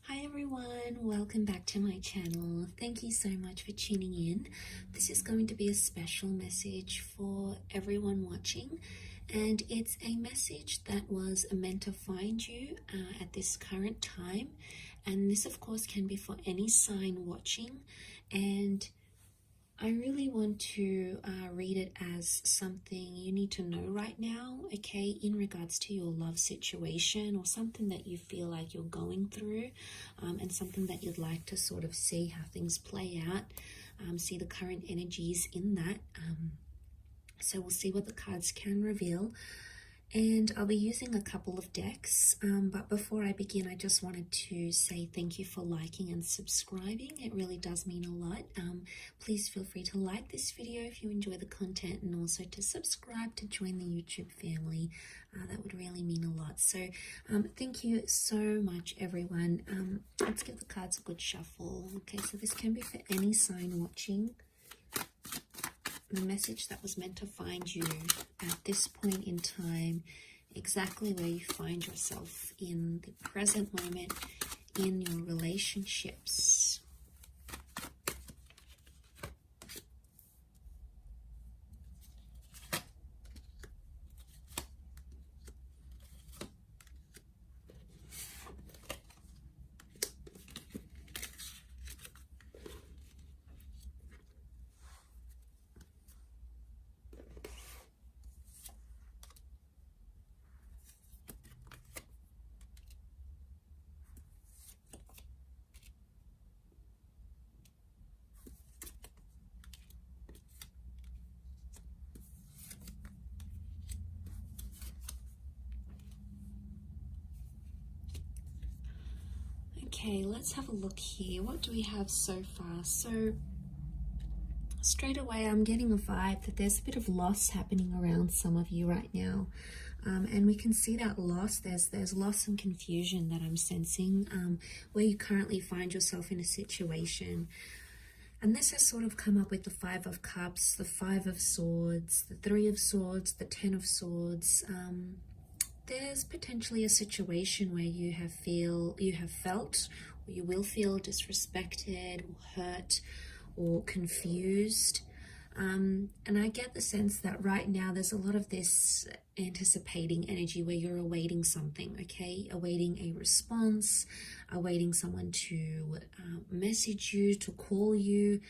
Hi everyone, welcome back to my channel. Thank you so much for tuning in. This is going to be a special message for everyone watching, and it's a message that was meant to find you at this current time. And this of course can be for any sign watching, and I really want to read it as something you need to know right now, okay, in regards to your love situation or something that you feel like you're going through, and something that you'd like to sort of see how things play out, see the current energies in that. So we'll see what the cards can reveal. And I'll be using a couple of decks, but before I begin, I just wanted to say thank you for liking and subscribing. It really does mean a lot. Please feel free to like this video if you enjoy the content, and also to subscribe to join the YouTube family. That would really mean a lot. So thank you so much, everyone. Let's give the cards a good shuffle. Okay, so this can be for any sign watching. The message that was meant to find you at this point in time, exactly where you find yourself in the present moment in your relationships. Okay, let's have a look here. What do we have so far? So straight away, I'm getting a vibe that there's a bit of loss happening around some of you right now. And we can see that loss. There's loss and confusion that I'm sensing where you currently find yourself in a situation. And this has sort of come up with the Five of Cups, the Five of Swords, the Three of Swords, the Ten of Swords. There's potentially a situation where you have felt, or you will feel disrespected or hurt or confused. And I get the sense that right now there's a lot of this anticipating energy where you're awaiting something, okay? Awaiting a response, awaiting someone to message you, to call you.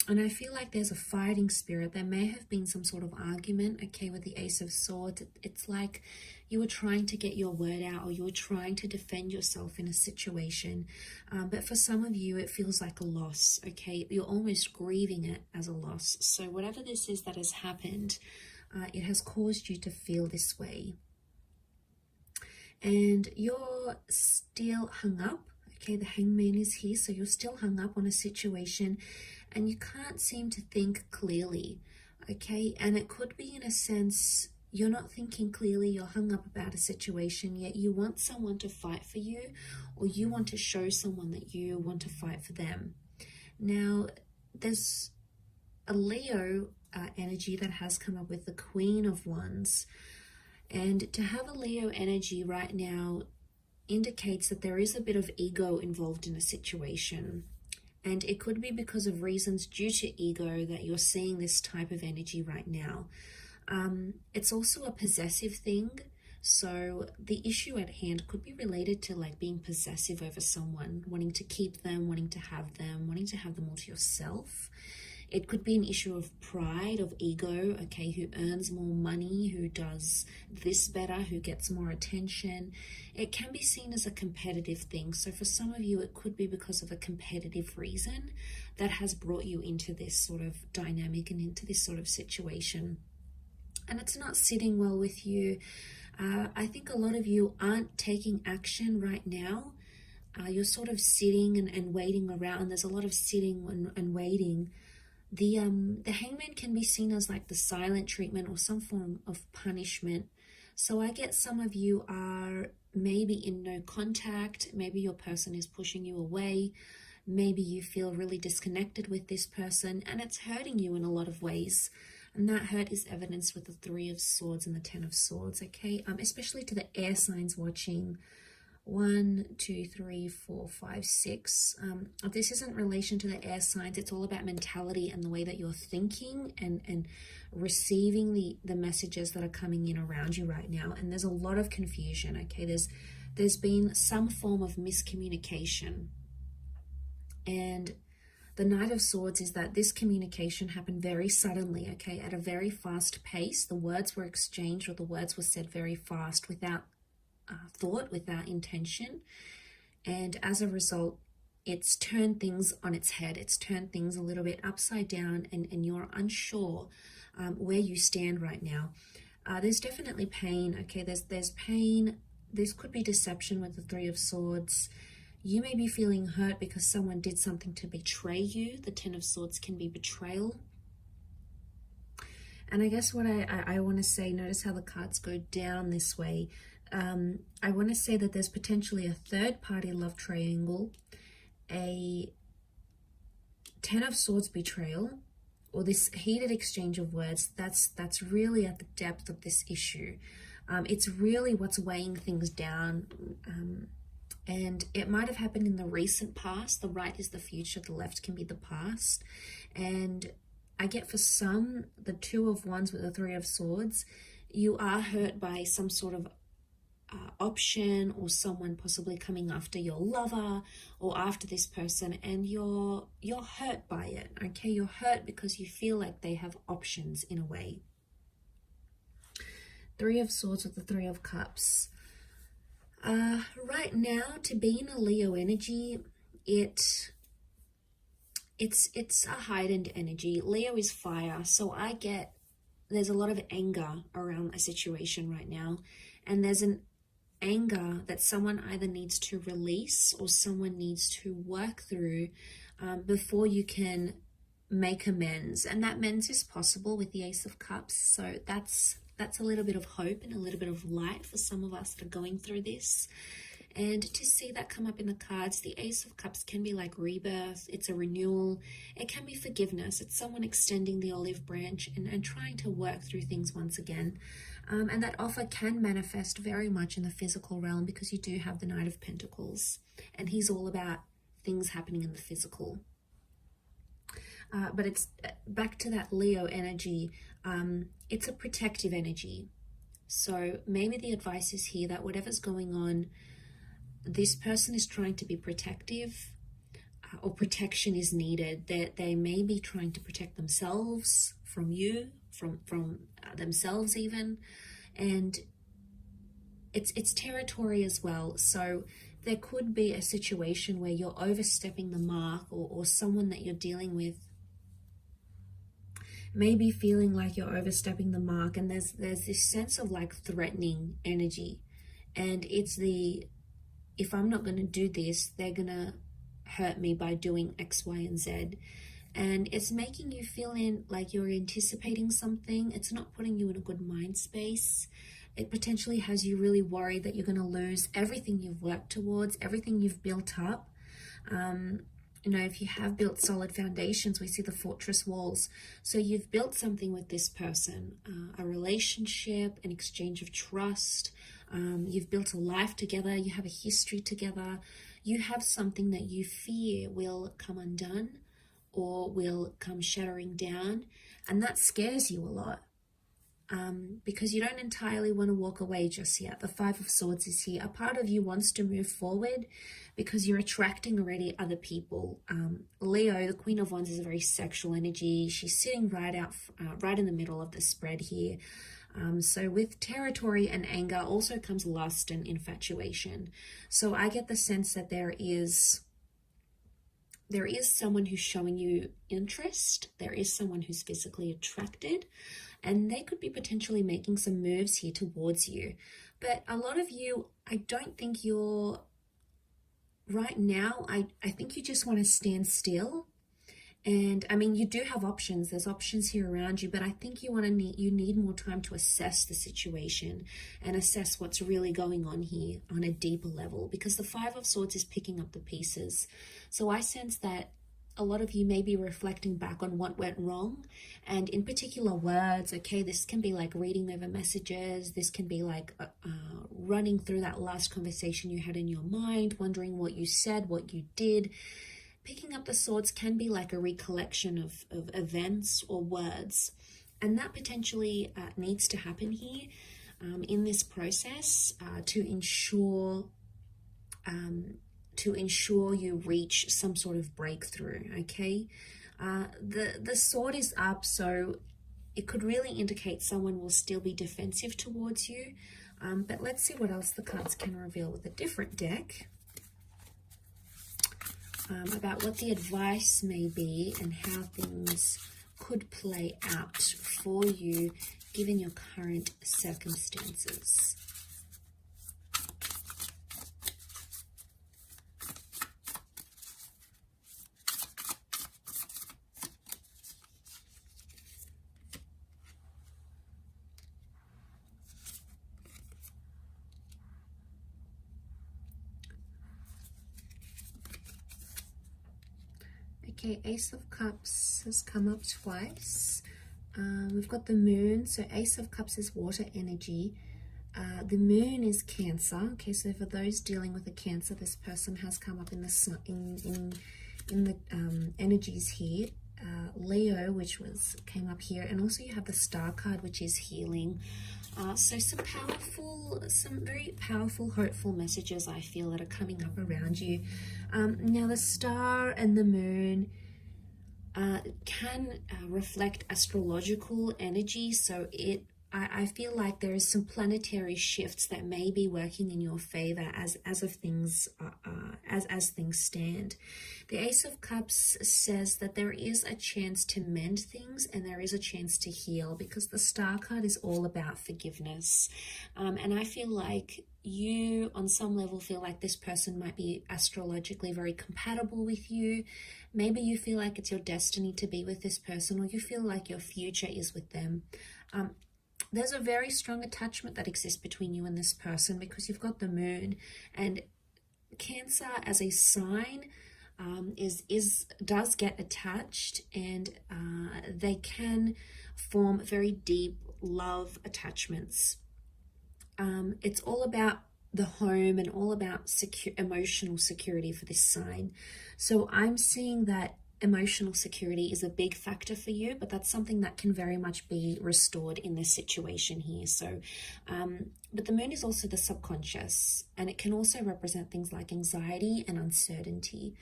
And I feel like there's a fighting spirit. There may have been some sort of argument, okay, with the Ace of Swords. It's like you were trying to get your word out, or you were trying to defend yourself in a situation. But for some of you, it feels like a loss, okay? You're almost grieving it as a loss. So whatever this is that has happened, it has caused you to feel this way. And you're still hung up, okay? The Hangman is here, so you're still hung up on a situation, and you can't seem to think clearly, okay? And it could be in a sense you're not thinking clearly, you're hung up about a situation, yet you want someone to fight for you, or you want to show someone that you want to fight for them. Now, there's a Leo energy that has come up with the Queen of Wands. And to have a Leo energy right now indicates that there is a bit of ego involved in a situation. And it could be because of reasons due to ego that you're seeing this type of energy right now. It's also a possessive thing. So the issue at hand could be related to like being possessive over someone, wanting to keep them, wanting to have them all to yourself. It could be an issue of pride, of ego, okay, who earns more money, who does this better, who gets more attention. It can be seen as a competitive thing. So for some of you, it could be because of a competitive reason that has brought you into this sort of dynamic and into this sort of situation. And it's not sitting well with you. I think a lot of you aren't taking action right now. You're sort of sitting and waiting around. There's a lot of sitting and waiting. The Hangman can be seen as like the silent treatment or some form of punishment. So I get some of you are maybe in no contact. Maybe your person is pushing you away. Maybe you feel really disconnected with this person, and it's hurting you in a lot of ways. And that hurt is evidenced with the Three of Swords and the Ten of Swords, okay? Especially to the air signs watching. 1, 2, 3, 4, 5, 6. This isn't in relation to the air signs. It's all about mentality and the way that you're thinking and receiving the messages that are coming in around you right now. And there's a lot of confusion, okay? There's been some form of miscommunication. And the Knight of Swords is that this communication happened very suddenly, okay, at a very fast pace. The words were exchanged, or the words were said very fast, without thought, without intention. And as a result, it's turned things on its head. It's turned things a little bit upside down, and you're unsure where you stand right now. There's definitely pain, okay? There's pain. This could be deception with the Three of Swords. You may be feeling hurt because someone did something to betray you. The Ten of Swords can be betrayal. And I guess what I want to say, notice how the cards go down this way. I want to say that there's potentially a third-party love triangle, a Ten of Swords betrayal, or this heated exchange of words. That's really at the depth of this issue. It's really what's weighing things down. And it might have happened in the recent past. The right is the future, the left can be the past. And I get for some, the Two of Wands with the Three of Swords, you are hurt by some sort of option, or someone possibly coming after your lover or after this person, and you're hurt by it, okay? You're hurt because you feel like they have options in a way. Three of Swords with the Three of Cups. Right now, to be in a Leo energy, it's a heightened energy. Leo is fire, so there's a lot of anger around a situation right now, and there's an anger that someone either needs to release or someone needs to work through before you can make amends. And that amends is possible with the Ace of Cups, so that's a little bit of hope and a little bit of light for some of us that are going through this. And to see that come up in the cards, the Ace of Cups can be like rebirth. It's a renewal. It can be forgiveness. It's someone extending the olive branch and trying to work through things once again. And that offer can manifest very much in the physical realm, because you do have the Knight of Pentacles, and he's all about things happening in the physical. But it's back to that Leo energy. It's a protective energy. So maybe the advice is here that whatever's going on, this person is trying to be protective, or protection is needed. They may be trying to protect themselves from you, from themselves even. And it's territory as well. So there could be a situation where you're overstepping the mark, or someone that you're dealing with maybe feeling like you're overstepping the mark, and there's this sense of like threatening energy, and it's if I'm not going to do this, they're going to hurt me by doing X, Y, and Z. And it's making you feel like you're anticipating something. It's not putting you in a good mind space. It potentially has you really worried that you're going to lose everything you've worked towards, everything you've built up. You know, if you have built solid foundations, we see the fortress walls. So you've built something with this person, a relationship, an exchange of trust. You've built a life together. You have a history together. You have something that you fear will come undone or will come shattering down. And that scares you a lot. Because you don't entirely want to walk away just yet. The Five of Swords is here. A part of you wants to move forward because you're attracting already other people. Leo, the Queen of Wands, is a very sexual energy. She's sitting right in the middle of the spread here. So with territory and anger also comes lust and infatuation. So I get the sense that there is someone who's showing you interest. There is someone who's physically attracted, and they could be potentially making some moves here towards you. But a lot of you, I don't think you're right now. I think you just want to stand still. And I mean, you do have options. There's options here around you, but I think you need more time to assess the situation and assess what's really going on here on a deeper level, because the Five of Swords is picking up the pieces. So I sense that a lot of you may be reflecting back on what went wrong, and in particular words. Okay, this can be like reading over messages. This can be like running through that last conversation you had in your mind, wondering what you said, what you did. Picking up the swords can be like a recollection of events or words, and that potentially needs to happen here in this process to ensure you reach some sort of breakthrough. Okay, the sword is up, so it could really indicate someone will still be defensive towards you. But let's see what else the cards can reveal with a different deck about what the advice may be and how things could play out for you given your current circumstances. Okay, Ace of Cups has come up twice. We've got the Moon. So Ace of Cups is water energy. The Moon is Cancer. Okay, so for those dealing with a Cancer, this person has come up in the energies here. Leo, which came up here, and also you have the Star card, which is healing. So some very powerful, hopeful messages I feel that are coming up around you. Now the Star and the Moon can reflect astrological energy, so I feel like there is some planetary shifts that may be working in your favor as things stand. The Ace of Cups says that there is a chance to mend things and there is a chance to heal, because the Star card is all about forgiveness. And I feel like you, on some level, feel like this person might be astrologically very compatible with you. Maybe you feel like it's your destiny to be with this person, or you feel like your future is with them. There's a very strong attachment that exists between you and this person, because you've got the Moon, and Cancer as a sign does get attached, and they can form very deep love attachments. It's all about the home and all about emotional security for this sign. So I'm seeing that emotional security is a big factor for you, but that's something that can very much be restored in this situation here. So, but the Moon is also the subconscious, and it can also represent things like anxiety and uncertainty.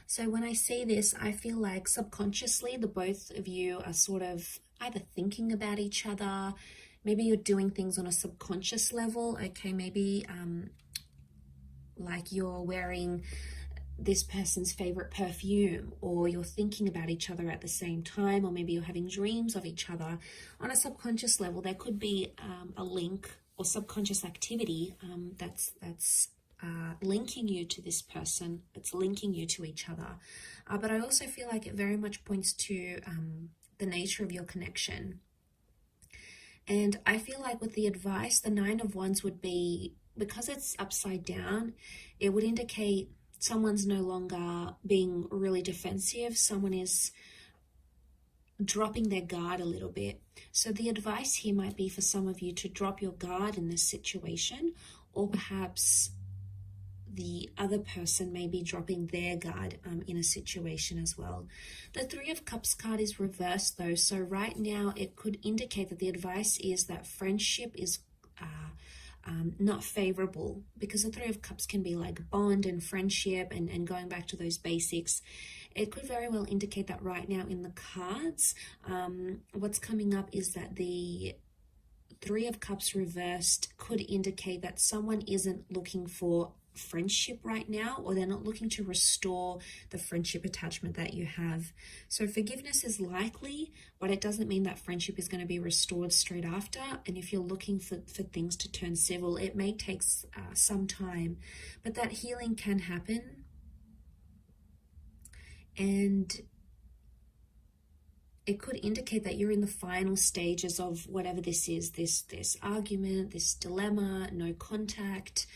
So when I say this, I feel like subconsciously the both of you are sort of either thinking about each other. Maybe you're doing things on a subconscious level. Okay, maybe like you're wearing this person's favorite perfume, or you're thinking about each other at the same time, or maybe you're having dreams of each other. On a subconscious level, there could be a link or subconscious activity that's linking you to this person. It's linking you to each other. But I also feel like it very much points to the nature of your connection. And I feel like with the advice, the Nine of Wands would be, because it's upside down, it would indicate someone's no longer being really defensive. Someone is dropping their guard a little bit. So the advice here might be for some of you to drop your guard in this situation, or perhaps the other person may be dropping their guard in a situation as well. The Three of Cups card is reversed though, so right now it could indicate that the advice is that friendship is not favorable, because the Three of Cups can be like bond and friendship and going back to those basics. It could very well indicate that right now in the cards, what's coming up is that the Three of Cups reversed could indicate that someone isn't looking for friendship right now, or they're not looking to restore the friendship attachment that you have. So forgiveness is likely, but it doesn't mean that friendship is going to be restored straight after. And if you're looking for things to turn civil, it may take some time, but that healing can happen. And it could indicate that you're in the final stages of whatever this is, this argument, this dilemma, no contact,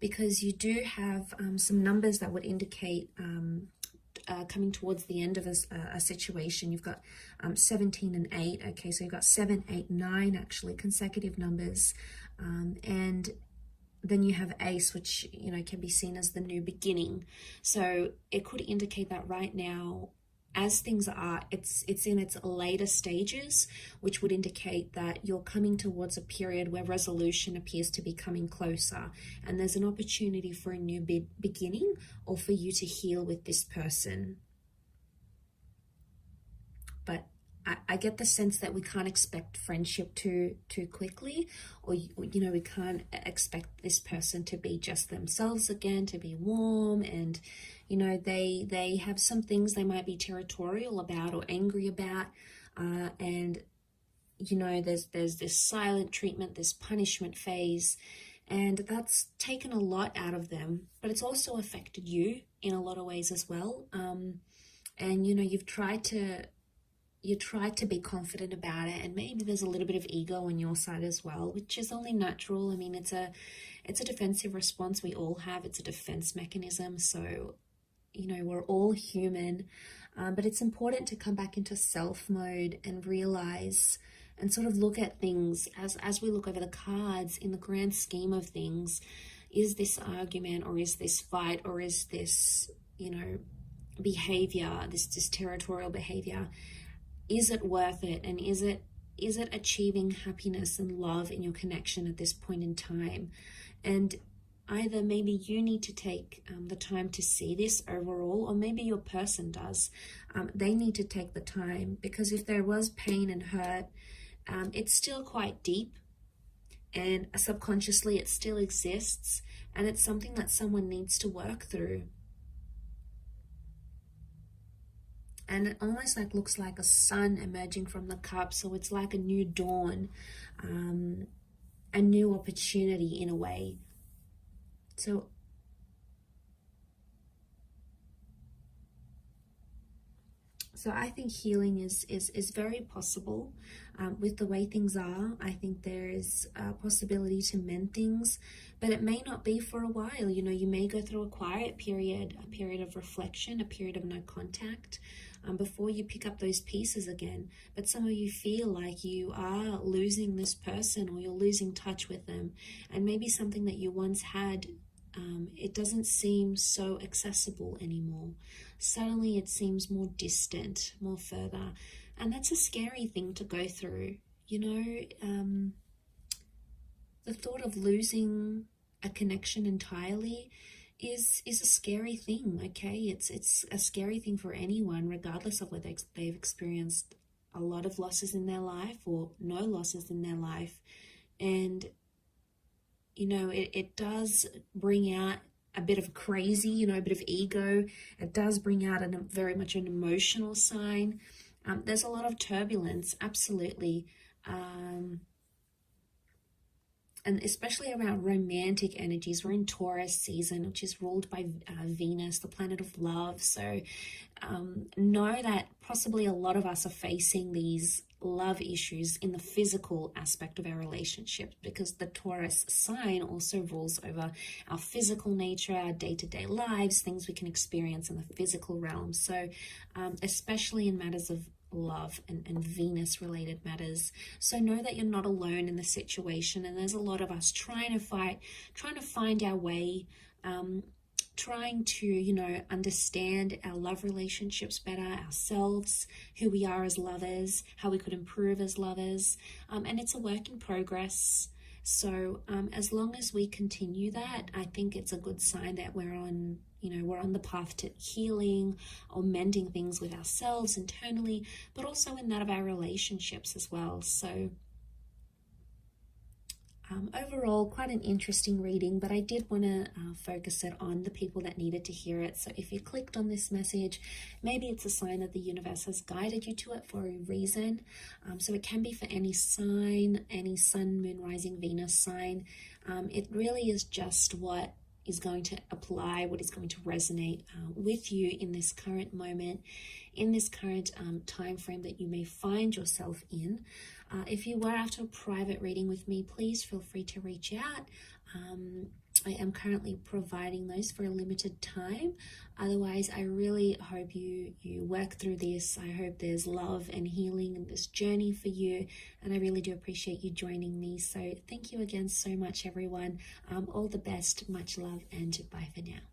because you do have some numbers that would indicate coming towards the end of a situation. You've got 17 and 8. Okay, so you've got 7, 8, 9 actually consecutive numbers, and then you have ace, which, you know, can be seen as the new beginning. So it could indicate that right now, as things are, it's in its later stages, which would indicate that you're coming towards a period where resolution appears to be coming closer, and there's an opportunity for a new beginning, or for you to heal with this person. But I get the sense that we can't expect friendship too quickly, or you know, we can't expect this person to be just themselves again, to be warm, and you know, they have some things they might be territorial about or angry about, and you know, there's this silent treatment, this punishment phase, and that's taken a lot out of them, but it's also affected you in a lot of ways as well. And you know, you try to be confident about it, and maybe there's a little bit of ego on your side as well, which is only natural. I mean, it's a defensive response we all have. It's a defense mechanism. So, you know, we're all human, but it's important to come back into self mode and realize and sort of look at things as we look over the cards in the grand scheme of things. Is this argument, or is this fight, or is this, you know, behavior, this territorial behavior, is it worth it? And is it achieving happiness and love in your connection at this point in time? And either maybe you need to take the time to see this overall, or maybe your person does. They need to take the time, because if there was pain and hurt, it's still quite deep, and subconsciously it still exists, and it's something that someone needs to work through. And it almost like looks like a sun emerging from the cup. So it's like a new dawn, a new opportunity in a way. So I think healing is very possible with the way things are. I think there is a possibility to mend things, but it may not be for a while. You know, you may go through a quiet period, a period of reflection, a period of no contact, before you pick up those pieces again. But some of you feel like you are losing this person, or you're losing touch with them, and maybe something that you once had, it doesn't seem so accessible anymore. Suddenly it seems more distant, more further, and that's a scary thing to go through. You know, the thought of losing a connection entirely is a scary thing. Okay, it's a scary thing for anyone, regardless of whether they've experienced a lot of losses in their life or no losses in their life. And you know, it does bring out a bit of crazy, you know, a bit of ego. It does bring out very much an emotional sign. There's a lot of turbulence, absolutely. And especially around romantic energies. We're in Taurus season, which is ruled by Venus, the planet of love. So know that possibly a lot of us are facing these love issues in the physical aspect of our relationship, because the Taurus sign also rules over our physical nature, our day-to-day lives, things we can experience in the physical realm. So especially in matters of love and Venus related matters. So know that you're not alone in the situation, and there's a lot of us trying to find our way, trying to, you know, understand our love relationships better, ourselves, who we are as lovers, how we could improve as lovers, and it's a work in progress. So as long as we continue that, I think it's a good sign that we're on the path to healing or mending things with ourselves internally, but also in that of our relationships as well. So overall, quite an interesting reading, but I did want to focus it on the people that needed to hear it. So if you clicked on this message, maybe it's a sign that the universe has guided you to it for a reason. So it can be for any sign, any sun, moon, rising, Venus sign. It really is just what is going to apply, what is going to resonate with you in this current moment, in this current time frame that you may find yourself in. If you were after a private reading with me, please feel free to reach out. I am currently providing those for a limited time. Otherwise, I really hope you work through this. I hope there's love and healing in this journey for you, and I really do appreciate you joining me. So thank you again so much, everyone. All the best, much love, and bye for now.